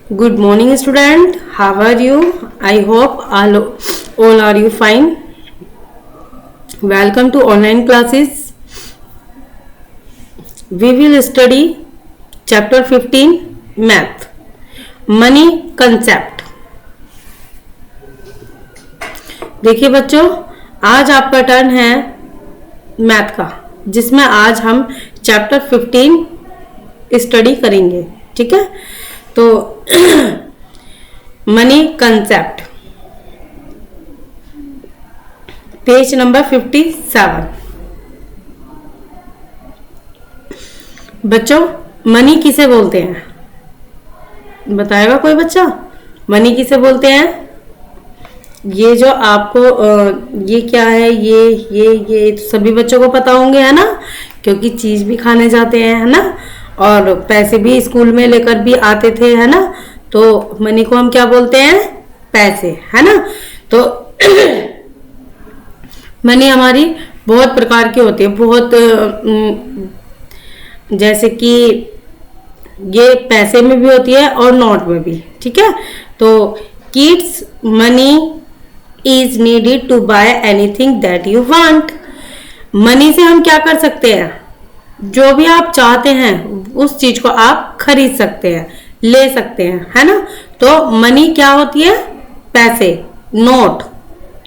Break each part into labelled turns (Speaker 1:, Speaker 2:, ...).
Speaker 1: Good morning, student. How are you? I hope all are you fine. Welcome to online classes. We will study chapter 15 Math. Money concept. देखिए बच्चों, आज आपका turn है math का, जिसमें आज हम चैप्टर 15 स्टडी करेंगे। ठीक है, तो मनी कंसेप्ट, पेज नंबर 57। बच्चों, मनी किसे बोलते हैं? बताएगा कोई बच्चा? मनी किसे बोलते हैं? ये जो आपको ये क्या है, ये सभी बच्चों को पता होंगे, है ना, क्योंकि चीज भी खाने जाते हैं, है ना, और पैसे भी स्कूल में लेकर भी आते थे, है ना। तो मनी को हम क्या बोलते हैं? पैसे, है ना। तो मनी हमारी बहुत प्रकार की होती है, बहुत जैसे कि ये पैसे में भी होती है और नोट में भी। ठीक है, तो kids money is needed to buy anything that you want. Money से हम क्या कर सकते हैं? जो भी आप चाहते हैं उस चीज को आप खरीद सकते हैं, ले सकते हैं, है ना। तो मनी क्या होती है? पैसे, नोट।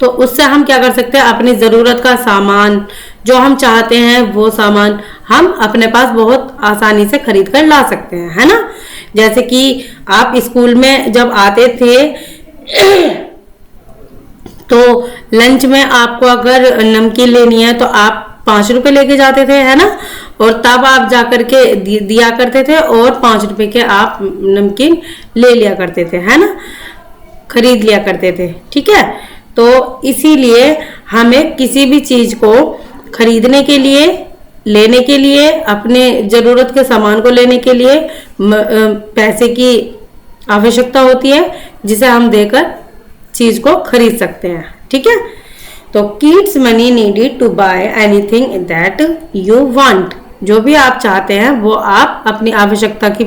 Speaker 1: तो उससे हम क्या कर सकते हैं? अपनी जरूरत का सामान, जो हम चाहते हैं वो सामान हम अपने पास बहुत आसानी से खरीद कर ला सकते हैं, है ना। जैसे कि आप स्कूल में जब आते थे तो लंच में आपको अगर नमकीन लेनी है तो आप 5 रुपए लेके जाते थे, है ना, और तब आप जाकर के दिया करते थे और 5 रुपए के आप नमकीन ले लिया करते थे, है ना, खरीद लिया करते थे। ठीक है, तो इसीलिए हमें किसी भी चीज को खरीदने के लिए, लेने के लिए, अपने जरूरत के सामान को लेने के लिए पैसे की आवश्यकता होती है, जिसे हम देकर चीज को खरीद सकते हैं। ठीक है, तो kids money needed to buy anything that you want. जो भी आप चाहते हैं वो आप अपनी आवश्यकता की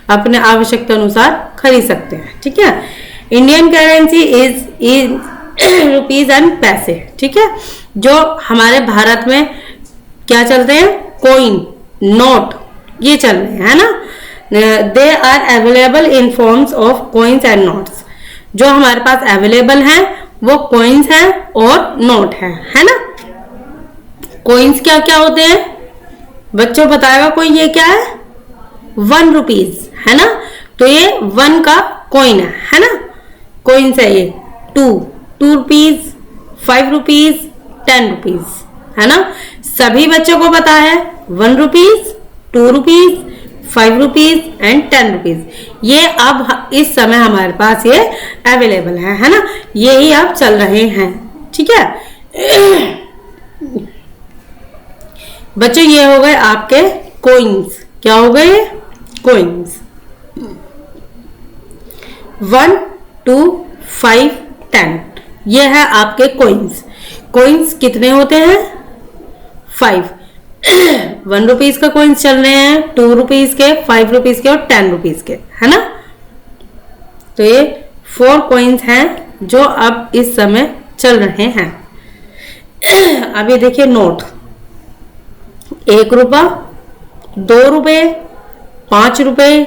Speaker 1: अपने आवश्यकता अनुसार खरीद सकते हैं। ठीक है, Indian currency is rupees and पैसे। ठीक है, जो हमारे भारत में क्या चलते हैं? कॉइन, नोट, ये चल रहे हैं, है ना। They are available in forms of coins and notes. जो हमारे पास अवेलेबल हैं वो कॉइन्स हैं और नोट हैं, है ना। कॉइन्स क्या क्या होते हैं बच्चों? बताएगा कोई? ये क्या है? 1 रुपीज, है ना। तो ये 1 का कॉइन है ना। कॉइन्स है ये 2 रुपीज, 5 रुपीज, 10 रुपीज, है ना। सभी बच्चों को पता है 1 rupees, 2 rupees, 5 rupees and 10 rupees. ये अब इस समय हमारे पास ये अवेलेबल है ना। ये ही अब चल रहे हैं। ठीक है बच्चों, ये हो गए आपके कॉइन्स। क्या हो गए? कॉइन्स। 1, 2, 5, 10, ये है आपके कॉइन्स। कॉइन्स कितने होते हैं? 5। 1 रुपीज का कॉइन्स चल रहे हैं, 2 रुपीज के, 5 रुपीज के और 10 रुपीज के, है ना। तो ये 4 कॉइन्स हैं जो अब इस समय चल रहे हैं। अभी देखिए नोट। 1 रुपया, 2 रुपए, 5 रुपए,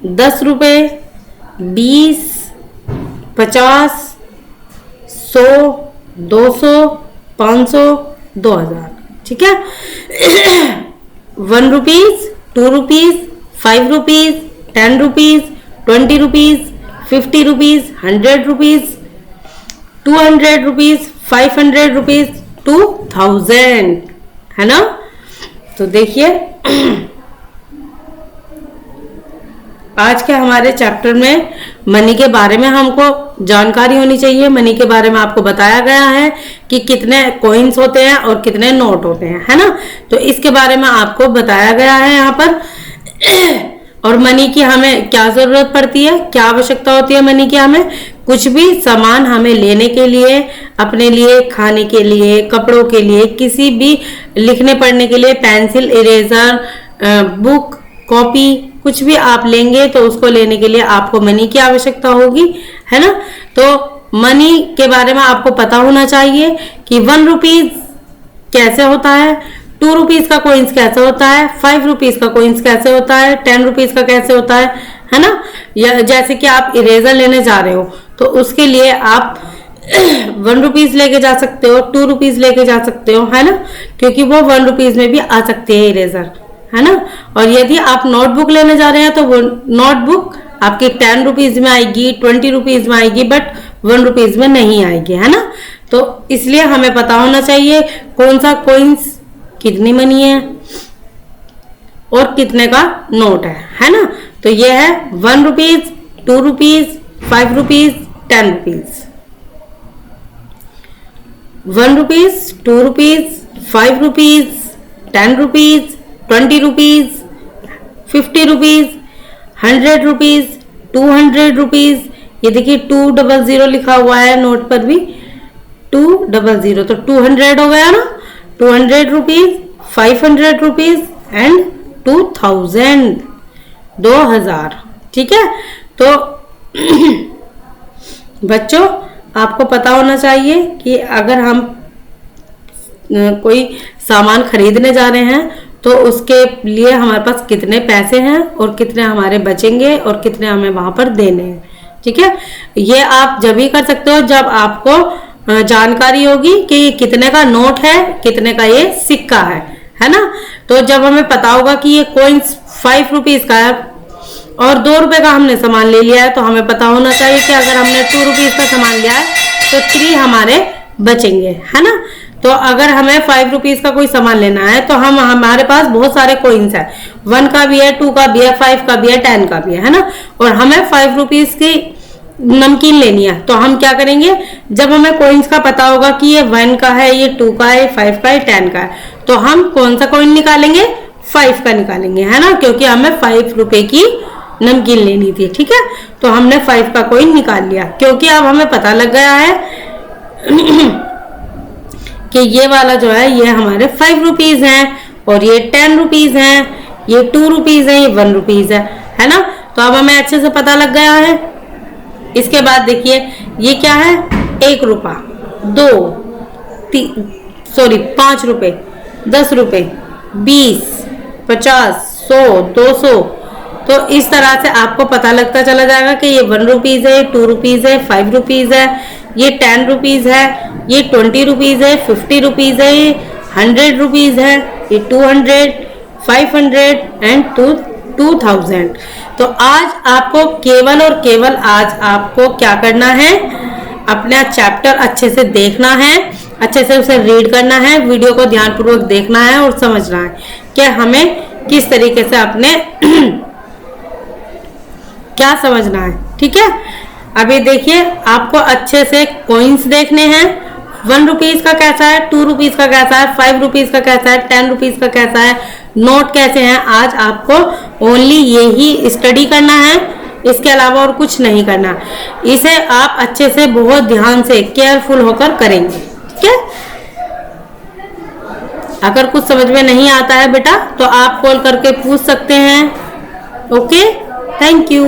Speaker 1: 10 रुपए, 20, 50, 100, 200, 500, 2000। ठीक है 1 rupees, 2 rupees, 5 rupees, 10 rupees, 20 rupees, 50 rupees, 100 rupees, 200 rupees, 500 rupees, 2000, है ना। तो देखिए आज के हमारे चैप्टर में मनी के बारे में हमको जानकारी होनी चाहिए। मनी के बारे में आपको बताया गया है कि कितने कॉइन्स होते हैं और कितने नोट होते हैं, है ना। तो इसके बारे में आपको बताया गया है यहाँ पर। और मनी की हमें क्या जरूरत पड़ती है, क्या आवश्यकता होती है मनी की? हमें कुछ भी सामान हमें लेने के लिए, अपने लिए, खाने के लिए, कपड़ों के लिए, किसी भी लिखने पढ़ने के लिए, पेंसिल, इरेजर, बुक, कॉपी, कुछ भी आप लेंगे तो उसको लेने के लिए आपको मनी की आवश्यकता होगी, है ना। तो मनी के बारे में आपको पता होना चाहिए कि 1 रुपीज कैसे होता है, 2 रुपीज का कॉइन्स कैसे होता है, 5 रुपीज का कॉइन्स कैसे होता है, 10 रुपीज का कैसे होता है ना। या जैसे कि आप इरेजर लेने जा रहे हो तो उसके लिए आप 1 रुपीज लेके जा सकते हो, 2 रुपीज लेके जा सकते हो, है ना, क्योंकि वो 1 रुपीज में भी आ सकती है इरेजर, है ना। और यदि आप नोटबुक लेने जा रहे हैं तो वो नोटबुक आपकी 10 रुपीज में आएगी, 20 रुपीज में आएगी, बट 1 रुपीज में नहीं आएगी, है ना। तो इसलिए हमें पता होना चाहिए कौन सा कॉइन्स कितनी मनी है और कितने का नोट है ना। तो ये है 1 rupees, 2 rupees, 5 rupees, 10 rupees. 1 rupees, 2 rupees, 5 rupees, 10 rupees, 20 rupees, 50 rupees, 100 rupees, 200 rupees. ये देखिए 200 लिखा हुआ है नोट पर भी, 200, तो 200 हो गया ना, 200 रुपीज, 500 रुपीज एंड 2000, 2000, ठीक है। तो बच्चों आपको पता होना चाहिए कि अगर हम कोई सामान खरीदने जा रहे हैं तो उसके लिए हमारे पास कितने पैसे हैं और कितने हमारे बचेंगे और कितने हमें वहां पर देने हैं, ठीक है। ये आप जब ही कर सकते हो जब आपको जानकारी होगी कि ये कितने का नोट है, कितने का ये सिक्का है ना। तो जब हमें पता होगा कि ये कॉइन्स 5 रुपीज का है और 2 रुपए का हमने सामान ले लिया है, तो हमें पता होना चाहिए कि अगर हमने 2 रुपीज का सामान लिया है तो 3 हमारे बचेंगे, है ना। तो अगर हमें 5 रुपीज का कोई सामान लेना है तो हमारे पास बहुत सारे कॉइन्स है, 1 का भी है, 2 का भी है, 5 का भी है, 10 का भी है ना। और हमें 5 रुपीज की नमकीन लेनी है तो हम क्या करेंगे, जब हमें कॉइन्स का पता होगा कि ये 1 का है, ये 2 का है, 5 का है, 10 का है, तो हम कौन सा कॉइन निकालेंगे, 5 का निकालेंगे, है ना, क्योंकि हमें 5 रुपए की नमकीन लेनी थी, ठीक है। तो हमने 5 का कॉइन निकाल लिया, क्योंकि अब हमें पता लग गया है कि ये वाला जो है ये हमारे 5 रुपीज है और ये 10 रुपीज है, ये 2 रुपीज है, ये 1 रुपीज है ना। तो अब हमें अच्छे से पता लग गया है। इसके बाद देखिए ये क्या है, 1 रुपया, 5 रुपए, 10 रुपए, 20, 50, 100, 200। तो इस तरह से आपको पता लगता चला जाएगा कि ये 1 रुपीज है, 2 रुपीज है, 5 रुपीज है, ये 10 रुपीज है, ये 20 रुपीज है, 50 रुपीज है, ये 100 रुपीज है, ये 200, 500 एंड 2000। तो आज आपको केवल और केवल आज आपको क्या करना है, अपना चैप्टर अच्छे से देखना है, अच्छे से उसे रीड करना है, वीडियो को ध्यानपूर्वक देखना है और समझना है कि हमें किस तरीके से अपने क्या समझना है, ठीक है। अभी देखिए आपको अच्छे से कॉइन्स देखने हैं, 1 रुपीज का कैसा है, 2 रुपीज का कैसा है, 5 रुपीज का कैसा है, 10 रुपीज का कैसा है, नोट कैसे हैं। आज आपको ओनली यही स्टडी करना है, इसके अलावा और कुछ नहीं करना। इसे आप अच्छे से बहुत ध्यान से केयरफुल होकर करेंगे, ठीक है। अगर कुछ समझ में नहीं आता है बेटा तो आप कॉल करके पूछ सकते हैं। Okay, thank you.